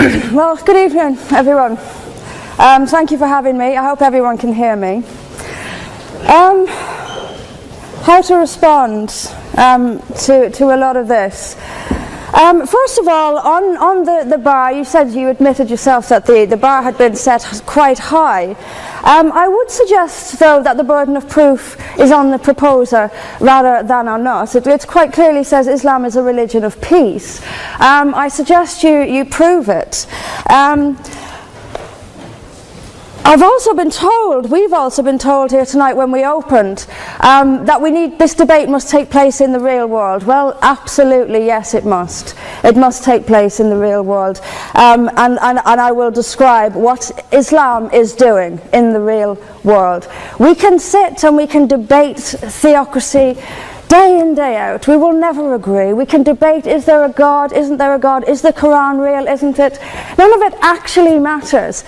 Well, good evening, everyone. Thank you for having me. I hope everyone can hear me. How to respond to a lot of this. First of all, on the bar, you said you admitted yourself that the bar had been set quite high. I would suggest, though, that the burden of proof is on the proposer rather than on us. It quite clearly says Islam is a religion of peace. I suggest you prove it. We've also been told here tonight when we opened that this debate must take place in the real world. Well, absolutely, yes, it must. It must take place in the real world. And I will describe what Islam is doing in the real world. We can sit and we can debate theocracy day in, day out. We will never agree. We can debate, is there a God, isn't there a God, is the Quran real, isn't it? None of it actually matters.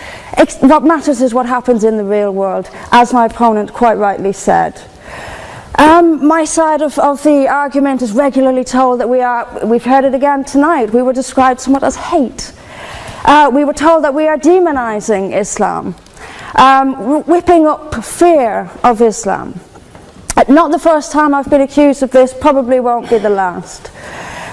What matters is what happens in the real world, as my opponent quite rightly said. My side of the argument is regularly told that we've heard it again tonight, we were described somewhat as hate. We were told that we are demonizing Islam, whipping up fear of Islam. Not the first time I've been accused of this, probably won't be the last.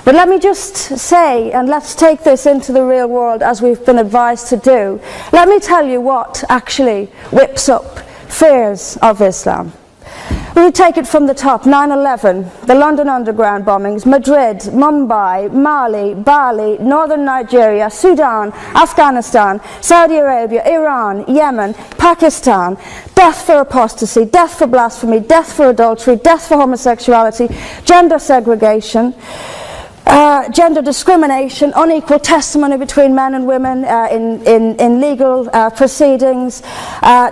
But let me just say, and let's take this into the real world as we've been advised to do. Let me tell you what actually whips up fears of Islam. We take it from the top: 9/11, the London Underground bombings, Madrid, Mumbai, Mali, Bali, northern Nigeria, Sudan, Afghanistan, Saudi Arabia, Iran, Yemen, Pakistan, death for apostasy, death for blasphemy, death for adultery, death for homosexuality, gender segregation, gender discrimination, unequal testimony between men and women in legal proceedings,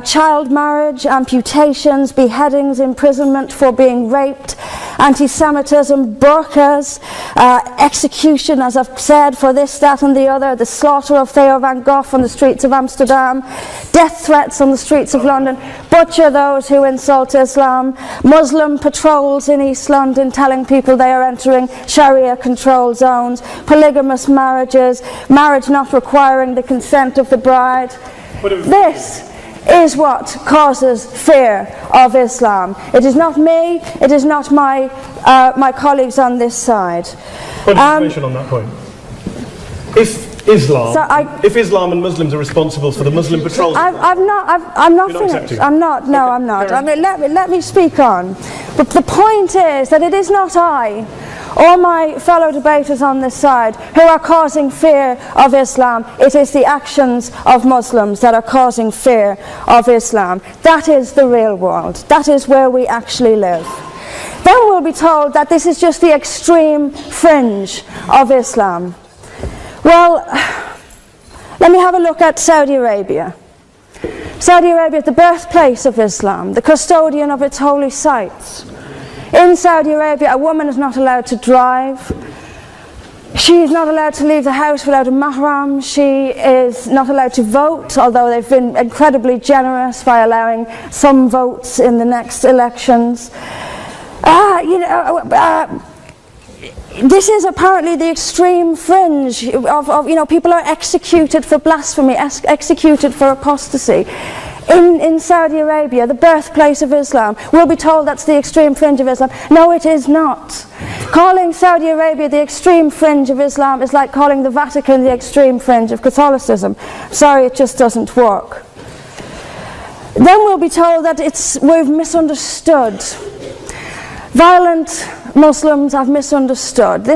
child marriage, amputations, beheadings, imprisonment for being raped, anti-Semitism, burqas, execution, as I've said, for this, that and the other, the slaughter of Theo van Gogh on the streets of Amsterdam, death threats on the streets of London, butcher those who insult Islam, Muslim patrols in East London telling people they are entering Sharia controlled zones, polygamous marriages, marriage not requiring the consent of the bride. This is what causes fear of Islam. It is not me, it is not my colleagues on this side. What information on that point? If Islam and Muslims are responsible for the Muslim patrols, I'm not finished. I'm not. I mean, let me speak on. But the point is that it is not I or my fellow debaters on this side who are causing fear of Islam. It is the actions of Muslims that are causing fear of Islam. That is the real world. That is where we actually live. Then we'll be told that this is just the extreme fringe of Islam. Well, let me have a look at Saudi Arabia. Saudi Arabia, the birthplace of Islam, the custodian of its holy sites. In Saudi Arabia, a woman is not allowed to drive. She is not allowed to leave the house without a mahram. She is not allowed to vote, although they've been incredibly generous by allowing some votes in the next elections. This is apparently the extreme fringe of people are executed for blasphemy, executed for apostasy. In Saudi Arabia, the birthplace of Islam, we'll be told that's the extreme fringe of Islam. No, it is not. Calling Saudi Arabia the extreme fringe of Islam is like calling the Vatican the extreme fringe of Catholicism. Sorry, it just doesn't work. Then we'll be told that we've misunderstood. Violent Muslims have misunderstood.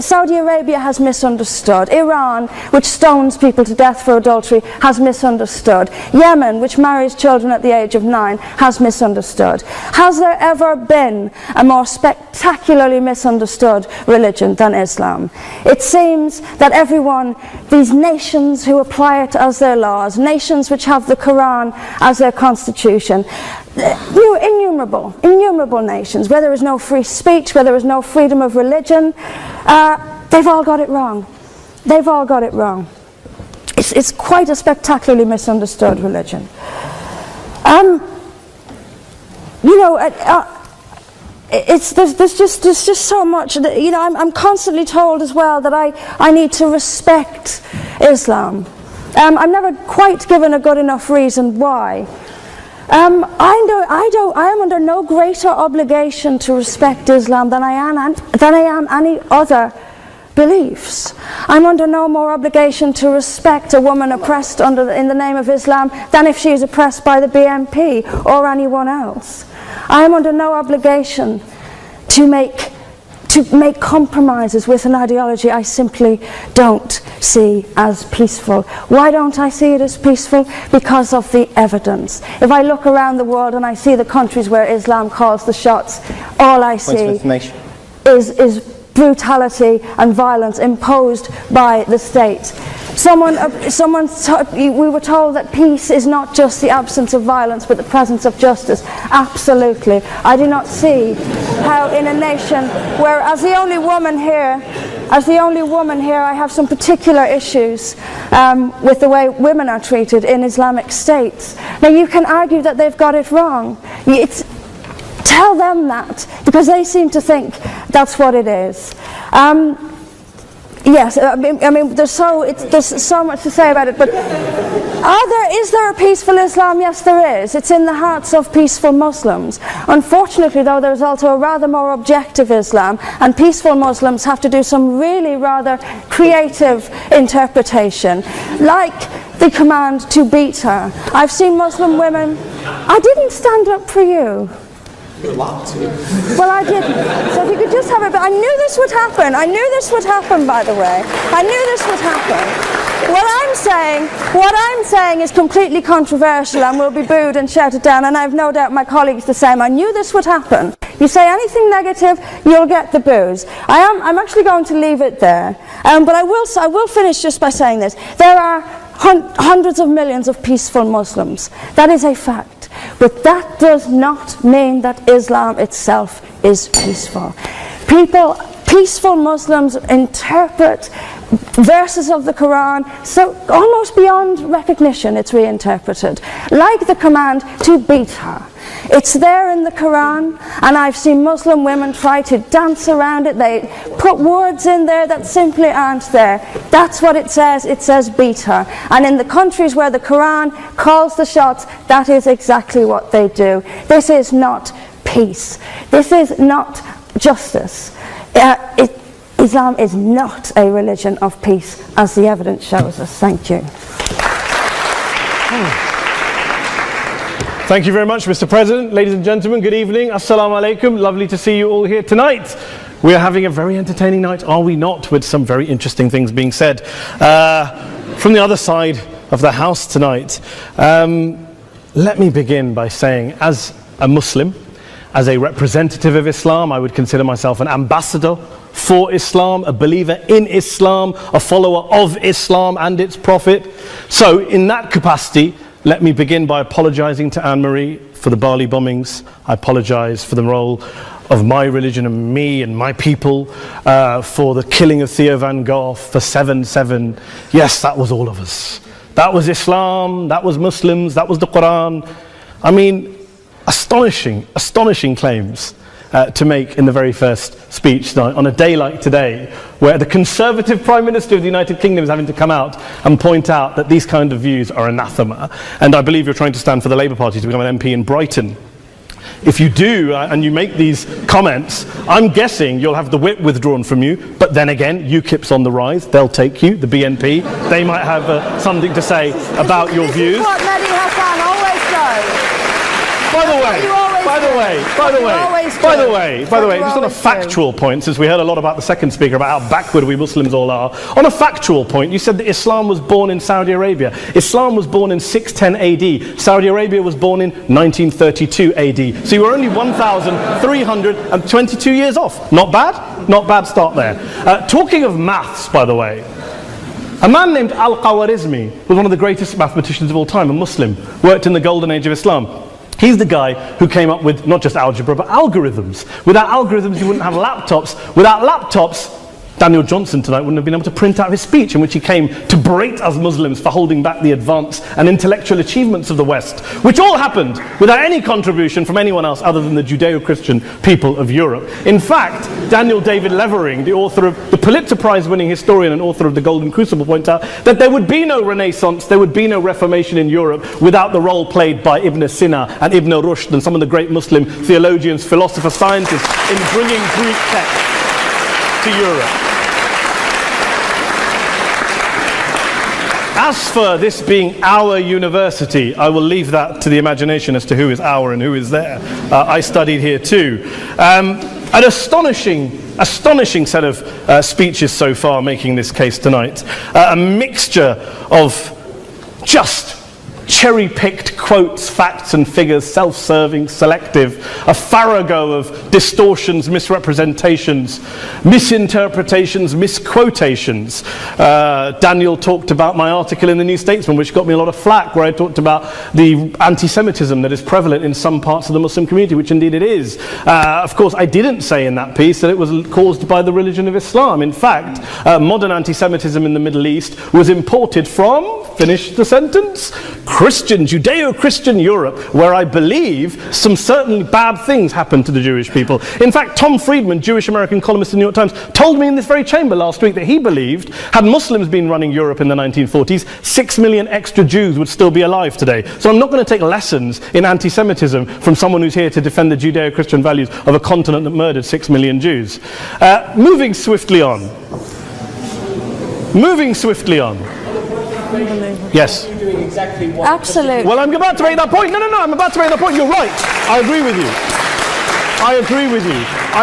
Saudi Arabia has misunderstood. Iran, which stones people to death for adultery, has misunderstood. Yemen, which marries children at the age of 9, has misunderstood. Has there ever been a more spectacularly misunderstood religion than Islam? It seems that these nations who apply it as their laws, nations which have the Quran as their constitution, innumerable nations, where there is no free speech, where there is no freedom of religion, they've all got it wrong. They've all got it wrong. It's quite a spectacularly misunderstood religion. There's just so much. I'm constantly told as well that I need to respect Islam. I'm never quite given a good enough reason why. I am under no greater obligation to respect Islam than I am any other beliefs. I'm under no more obligation to respect a woman oppressed in the name of Islam than if she is oppressed by the BNP or anyone else. I am under no obligation to make compromises with an ideology I simply don't see as peaceful. Why don't I see it as peaceful? Because of the evidence. If I look around the world and I see the countries where Islam calls the shots, all I see is brutality and violence imposed by the state. We were told that peace is not just the absence of violence but the presence of justice. Absolutely. I do not see how in a nation where, as the only woman here, I have some particular issues with the way women are treated in Islamic states. Now you can argue that they've got it wrong. Tell them that, because they seem to think that's what it is. Yes, I mean, there's so much to say about it, but is there a peaceful Islam? Yes, there is. It's in the hearts of peaceful Muslims. Unfortunately, though, there's also a rather more objective Islam, and peaceful Muslims have to do some really rather creative interpretation, like the command to beat her. I've seen Muslim women. I didn't stand up for you. Well, I didn't. So if you could just have it. But I knew this would happen. I knew this would happen, by the way. I knew this would happen. What I'm saying is completely controversial and will be booed and shouted down, and I have no doubt my colleagues the same. I knew this would happen. You say anything negative, you'll get the boos. I'm actually going to leave it there. But I will finish just by saying this. There are hundreds of millions of peaceful Muslims. That is a fact. But that does not mean that Islam itself is peaceful. Peaceful Muslims interpret verses of the Quran so almost beyond recognition it's reinterpreted. Like the command to beat her. It's there in the Quran, and I've seen Muslim women try to dance around it. They put words in there that simply aren't there. That's what it says. It says beat her. And in the countries where the Quran calls the shots, that is exactly what they do. This is not peace. This is not justice. Islam is not a religion of peace, as the evidence shows us. Thank you. Thank you very much, Mr. President. Ladies and gentlemen, good evening. Assalamu alaikum. Lovely to see you all here tonight. We are having a very entertaining night, are we not, with some very interesting things being said from the other side of the house tonight. Let me begin by saying, as a Muslim, as a representative of Islam, I would consider myself an ambassador for Islam, a believer in Islam, a follower of Islam and its Prophet. So in that capacity, let me begin by apologizing to Anne-Marie for the Bali bombings. I apologize for the role of my religion and me and my people, for the killing of Theo van Gogh, for 7/7. Yes, that was all of us. That was Islam, that was Muslims, that was the Quran. I mean, astonishing claims to make in the very first speech tonight, on a day like today, where the Conservative Prime Minister of the United Kingdom is having to come out and point out that these kind of views are anathema. And I believe you're trying to stand for the Labour Party to become an MP in Brighton. If you do, and you make these comments, I'm guessing you'll have the whip withdrawn from you, but then again, UKIP's on the rise, they'll take you, the BNP, they might have something to say about your views. This is what Mehdi Hassan always does. By the way, just on a factual point, since we heard a lot about the second speaker, about how backward we Muslims all are, on a factual point, you said that Islam was born in Saudi Arabia. Islam was born in 610 AD. Saudi Arabia was born in 1932 AD. So you were only 1,322 years off. Not bad? Not bad start there. Talking of maths, by the way, a man named Al-Khwarizmi was one of the greatest mathematicians of all time, a Muslim, worked in the golden age of Islam. He's the guy who came up with not just algebra, but algorithms. Without algorithms, you wouldn't have laptops. Without laptops, Daniel Johnson tonight wouldn't have been able to print out his speech in which he came to berate us Muslims for holding back the advance and intellectual achievements of the West, which all happened without any contribution from anyone else other than the Judeo-Christian people of Europe. In fact, Daniel David Levering, the author of the Pulitzer Prize-winning historian and author of The Golden Crucible, points out that there would be no Renaissance, there would be no Reformation in Europe without the role played by Ibn Sina and Ibn Rushd and some of the great Muslim theologians, philosophers, scientists in bringing Greek texts to Europe. As for this being our university, I will leave that to the imagination as to who is our and who is there. I studied here too. An astonishing set of speeches so far making this case tonight. A mixture of just cherry-picked quotes, facts and figures, self-serving, selective, a farrago of distortions, misrepresentations, misinterpretations, misquotations. Daniel talked about my article in the New Statesman, which got me a lot of flack, where I talked about the anti-Semitism that is prevalent in some parts of the Muslim community, which indeed it is. Of course, I didn't say in that piece that it was caused by the religion of Islam. In fact, modern anti-Semitism in the Middle East was imported from, finish the sentence, Christian, Judeo-Christian Europe, where I believe some certainly bad things happened to the Jewish people. In fact, Tom Friedman, Jewish-American columnist in the New York Times, told me in this very chamber last week that he believed, had Muslims been running Europe in the 1940s, 6 million extra Jews would still be alive today. So I'm not going to take lessons in anti-Semitism from someone who's here to defend the Judeo-Christian values of a continent that murdered 6 million Jews. Moving swiftly on. Yes. Absolutely. Well, I'm about to make that point. No, I'm about to make that point. You're right. I agree with you. I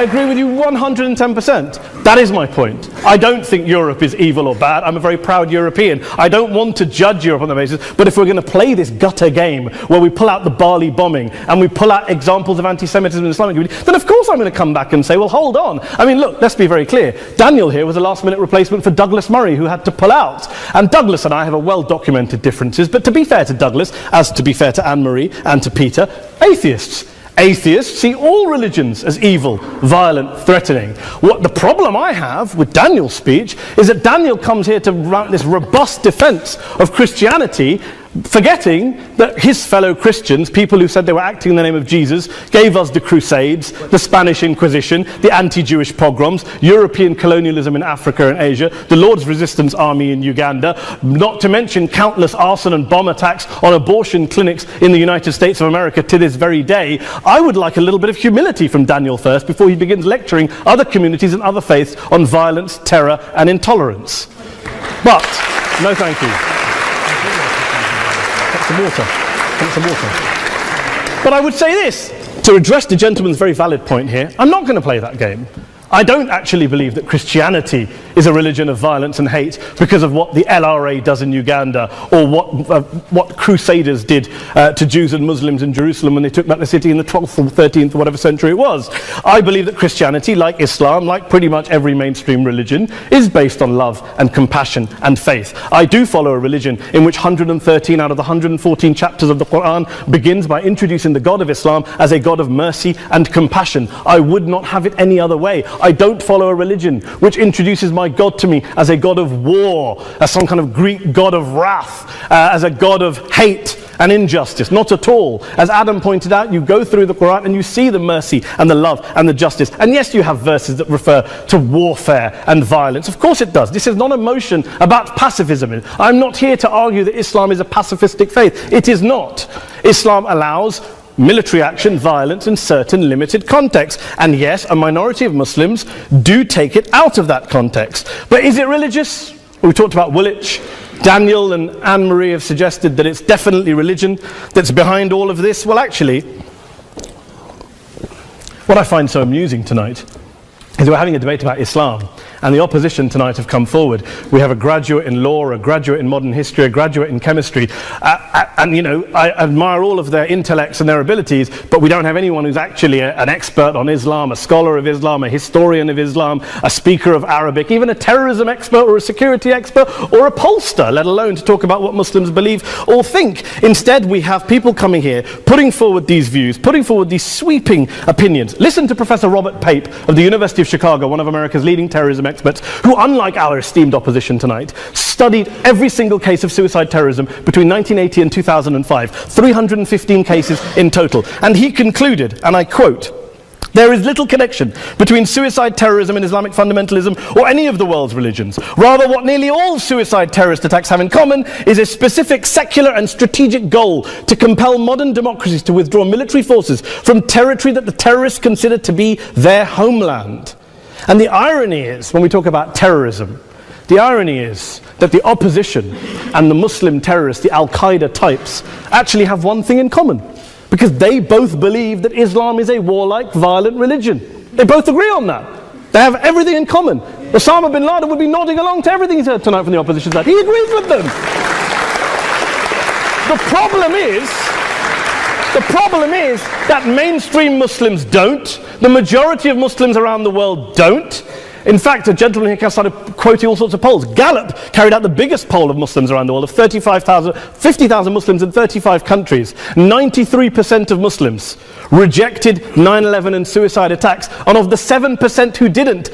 agree with you 110%. That is my point. I don't think Europe is evil or bad. I'm a very proud European. I don't want to judge Europe on that basis, but if we're going to play this gutter game where we pull out the Bali bombing and we pull out examples of anti-Semitism in the Islamic community, then of course I'm going to come back and say, well, hold on. I mean, look, let's be very clear. Daniel here was a last-minute replacement for Douglas Murray, who had to pull out. And Douglas and I have a well-documented differences, but to be fair to Douglas, as to be fair to Anne-Marie and to Peter, atheists. Atheists see all religions as evil, violent, threatening. What the problem I have with Daniel's speech is that Daniel comes here to write this robust defense of Christianity, forgetting that his fellow Christians, people who said they were acting in the name of Jesus, gave us the Crusades, the Spanish Inquisition, the anti-Jewish pogroms, European colonialism in Africa and Asia, the Lord's Resistance Army in Uganda, not to mention countless arson and bomb attacks on abortion clinics in the United States of America to this very day. I would like a little bit of humility from Daniel first before he begins lecturing other communities and other faiths on violence, terror and intolerance. But, no thank you. Some water. But I would say this, to address the gentleman's very valid point here, I'm not going to play that game. I don't actually believe that Christianity is a religion of violence and hate because of what the LRA does in Uganda or what Crusaders did to Jews and Muslims in Jerusalem when they took back the city in the 12th or 13th or whatever century it was. I believe that Christianity, like Islam, like pretty much every mainstream religion, is based on love and compassion and faith. I do follow a religion in which 113 out of the 114 chapters of the Quran begins by introducing the God of Islam as a God of mercy and compassion. I would not have it any other way. I don't follow a religion which introduces my God to me as a God of war, as some kind of Greek God of wrath, as a God of hate and injustice. Not at all. As Adam pointed out, you go through the Quran and you see the mercy and the love and the justice. And yes, you have verses that refer to warfare and violence. Of course it does. This is not a motion about pacifism. I'm not here to argue that Islam is a pacifistic faith. It is not. Islam allows military action, violence in certain limited contexts. And yes, a minority of Muslims do take it out of that context. But is it religious? We talked about Woolwich. Daniel and Anne-Marie have suggested that it's definitely religion that's behind all of this. Well, actually, what I find so amusing tonight is we're having a debate about Islam, and the opposition tonight have come forward. We have a graduate in law, a graduate in modern history, a graduate in chemistry. and you know, I admire all of their intellects and their abilities, but we don't have anyone who's actually an expert on Islam, a scholar of Islam, a historian of Islam, a speaker of Arabic, even a terrorism expert or a security expert or a pollster, let alone to talk about what Muslims believe or think. Instead, we have people coming here, putting forward these views, putting forward these sweeping opinions. Listen to Professor Robert Pape of the University of Chicago, one of America's leading terrorism experts, who, unlike our esteemed opposition tonight, studied every single case of suicide terrorism between 1980 and 2005, 315 cases in total. And he concluded, and I quote, "There is little connection between suicide terrorism and Islamic fundamentalism or any of the world's religions. Rather, what nearly all suicide terrorist attacks have in common is a specific secular and strategic goal to compel modern democracies to withdraw military forces from territory that the terrorists consider to be their homeland." And the irony is, when we talk about terrorism, the irony is that the opposition and the Muslim terrorists, the Al-Qaeda types, actually have one thing in common. Because they both believe that Islam is a warlike, violent religion. They both agree on that. They have everything in common. Osama bin Laden would be nodding along to everything he's heard tonight from the opposition side. He agrees with them. The problem is that mainstream Muslims don't. The majority of Muslims around the world don't. In fact, a gentleman here started quoting all sorts of polls. Gallup carried out the biggest poll of Muslims around the world, of 50,000 Muslims in 35 countries. 93% of Muslims rejected 9/11 and suicide attacks. And of the 7% who didn't,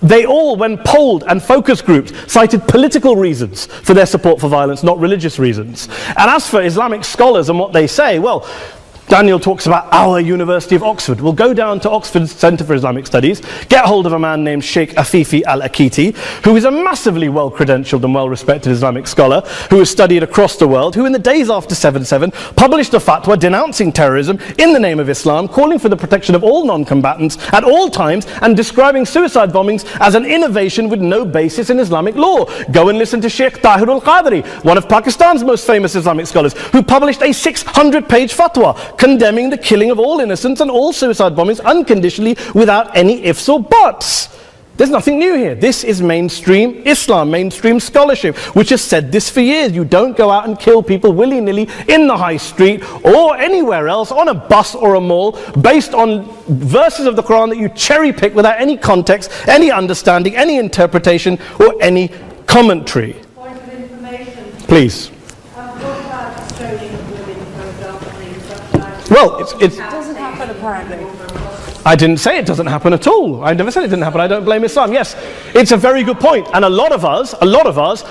they all, when polled and focus groups, cited political reasons for their support for violence, not religious reasons. And as for Islamic scholars and what they say, well, Daniel talks about our University of Oxford. We'll go down to Oxford's Centre for Islamic Studies, get hold of a man named Sheikh Afifi al-Akiti, who is a massively well-credentialed and well-respected Islamic scholar, who has studied across the world, who in the days after 7/7 published a fatwa denouncing terrorism in the name of Islam, calling for the protection of all non-combatants at all times, and describing suicide bombings as an innovation with no basis in Islamic law. Go and listen to Sheikh Tahir al-Qadri, one of Pakistan's most famous Islamic scholars, who published a 600-page fatwa condemning the killing of all innocents and all suicide bombings unconditionally without any ifs or buts. There's nothing new here. This is mainstream Islam, mainstream scholarship, which has said this for years. You don't go out and kill people willy-nilly in the high street or anywhere else, on a bus or a mall, based on verses of the Quran that you cherry-pick without any context, any understanding, any interpretation, or any commentary. Point of information. Please. What about stoning of women, for example, Well, It doesn't happen apparently. I didn't say it doesn't happen at all. I never said it didn't happen. I don't blame Islam. Yes, it's a very good point. And a lot of us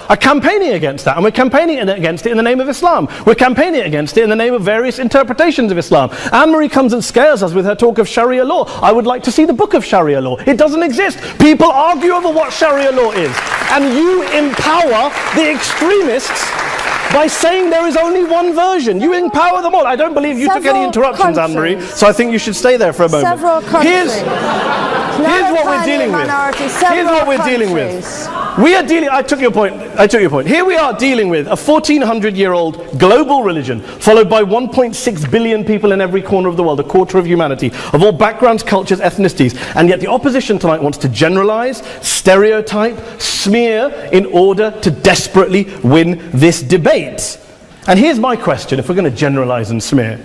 are campaigning against that. And we're campaigning against it in the name of Islam. We're campaigning against it in the name of various interpretations of Islam. Anne-Marie comes and scares us with her talk of Sharia law. I would like to see the book of Sharia law. It doesn't exist. People argue over what Sharia law is. And you empower the extremists by saying there is only one version. You empower them all. I don't believe you took any interruptions, Anne-Marie, so I think you should stay there for a moment. Several countries. Here's what we're dealing with. Here's what we're dealing with. I took your point. Here we are dealing with a 1400-year-old global religion, followed by 1.6 billion people in every corner of the world, a quarter of humanity, of all backgrounds, cultures, ethnicities. And yet the opposition tonight wants to generalize, stereotype, smear in order to desperately win this debate. And here's my question, if we're going to generalize and smear.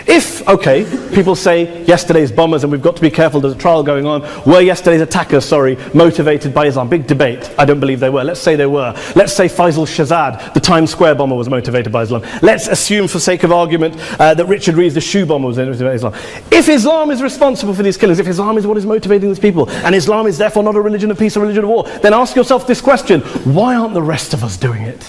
If, okay, people say yesterday's bombers, and we've got to be careful, there's a trial going on, were yesterday's attackers, motivated by Islam? Big debate. I don't believe they were. Let's say they were. Let's say Faisal Shahzad, the Times Square bomber, was motivated by Islam. Let's assume, for sake of argument, that Richard Reeves, the shoe bomber, was motivated by Islam. If Islam is responsible for these killings, if Islam is what is motivating these people, and Islam is therefore not a religion of peace, a religion of war, then ask yourself this question: why aren't the rest of us doing it?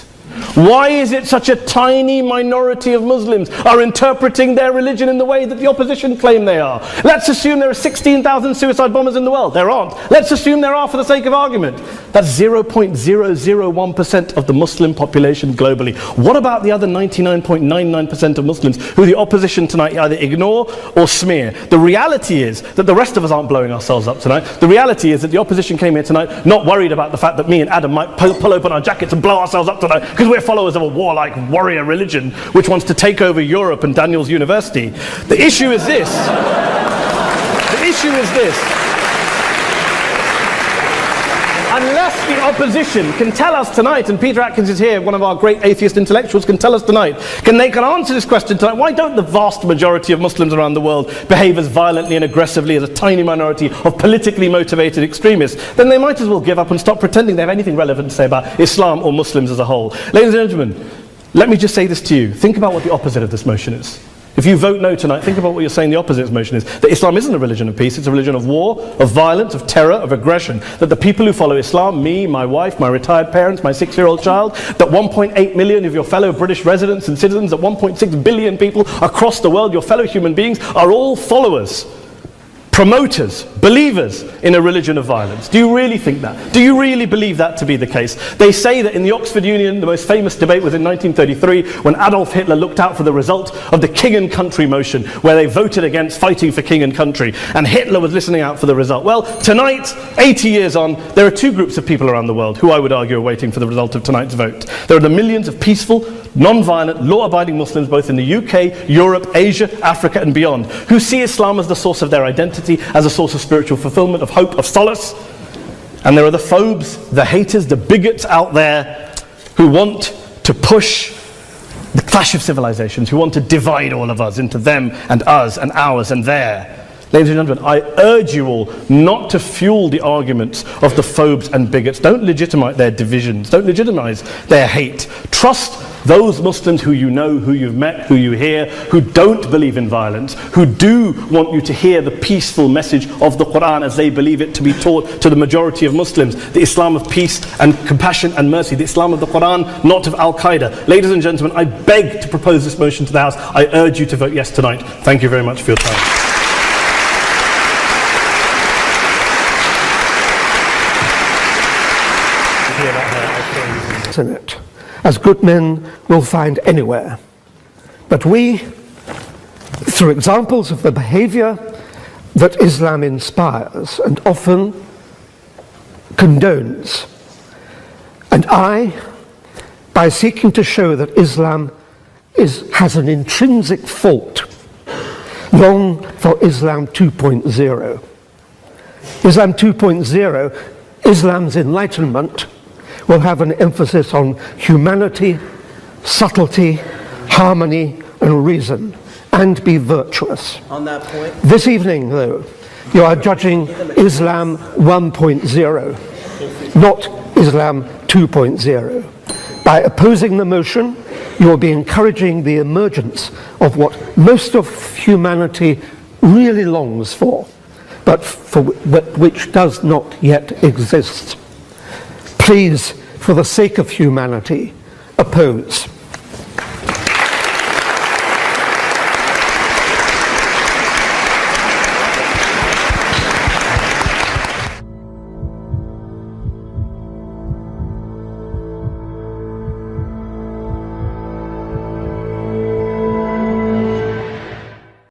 Why is it such a tiny minority of Muslims are interpreting their religion in the way that the opposition claim they are? Let's assume there are 16,000 suicide bombers in the world. There aren't. Let's assume there are for the sake of argument. That's 0.001% of the Muslim population globally. What about the other 99.99% of Muslims who the opposition tonight either ignore or smear? The reality is that the rest of us aren't blowing ourselves up tonight. The reality is that the opposition came here tonight not worried about the fact that me and Adam might pull open our jackets and blow ourselves up tonight because we're followers of a warlike warrior religion which wants to take over Europe and Daniel's university. The issue is this. unless the opposition can tell us tonight, and Peter Atkins is here, one of our great atheist intellectuals, can tell us tonight, they can answer this question tonight, why don't the vast majority of Muslims around the world behave as violently and aggressively as a tiny minority of politically motivated extremists? Then they might as well give up and stop pretending they have anything relevant to say about Islam or Muslims as a whole. Ladies and gentlemen, let me just say this to you. Think about what the opposite of this motion is. If you vote no tonight, think about what you're saying the opposite of this motion is. That Islam isn't a religion of peace, it's a religion of war, of violence, of terror, of aggression. That the people who follow Islam, me, my wife, my retired parents, my 6-year-old child, that 1.8 million of your fellow British residents and citizens, that 1.6 billion people across the world, your fellow human beings, are all followers, promoters, believers in a religion of violence. Do you really think that? Do you really believe that to be the case? They say that in the Oxford Union, the most famous debate was in 1933, when Adolf Hitler looked out for the result of the King and Country motion, where they voted against fighting for king and country, and Hitler was listening out for the result. Well, tonight, 80 years on, there are two groups of people around the world who I would argue are waiting for the result of tonight's vote. There are the millions of peaceful, non-violent, law-abiding Muslims both in the UK, Europe, Asia, Africa and beyond, who see Islam as the source of their identity, as a source of spiritual fulfillment, of hope, of solace. And there are the phobes, the haters, the bigots out there who want to push the clash of civilizations, who want to divide all of us into them and us and ours and their. Ladies and gentlemen, I urge you all not to fuel the arguments of the phobes and bigots. Don't legitimize their divisions. Don't legitimize their hate. Trust those Muslims who you know, who you've met, who you hear, who don't believe in violence, who do want you to hear the peaceful message of the Quran as they believe it to be taught to the majority of Muslims, the Islam of peace and compassion and mercy, the Islam of the Quran, not of Al-Qaeda. Ladies and gentlemen, I beg to propose this motion to the House. I urge you to vote yes tonight. Thank you very much for your time. In it, as good men will find anywhere. But we, through examples of the behavior that Islam inspires and often condones, and by seeking to show that Islam has an intrinsic fault, long for Islam 2.0. Islam 2.0, Islam's enlightenment, will have an emphasis on humanity, subtlety, harmony, and reason, and be virtuous. On that point, this evening, though, you are judging Islam 1.0, not Islam 2.0. By opposing the motion, you will be encouraging the emergence of what most of humanity really longs for, but which does not yet exist. Please, for the sake of humanity, oppose.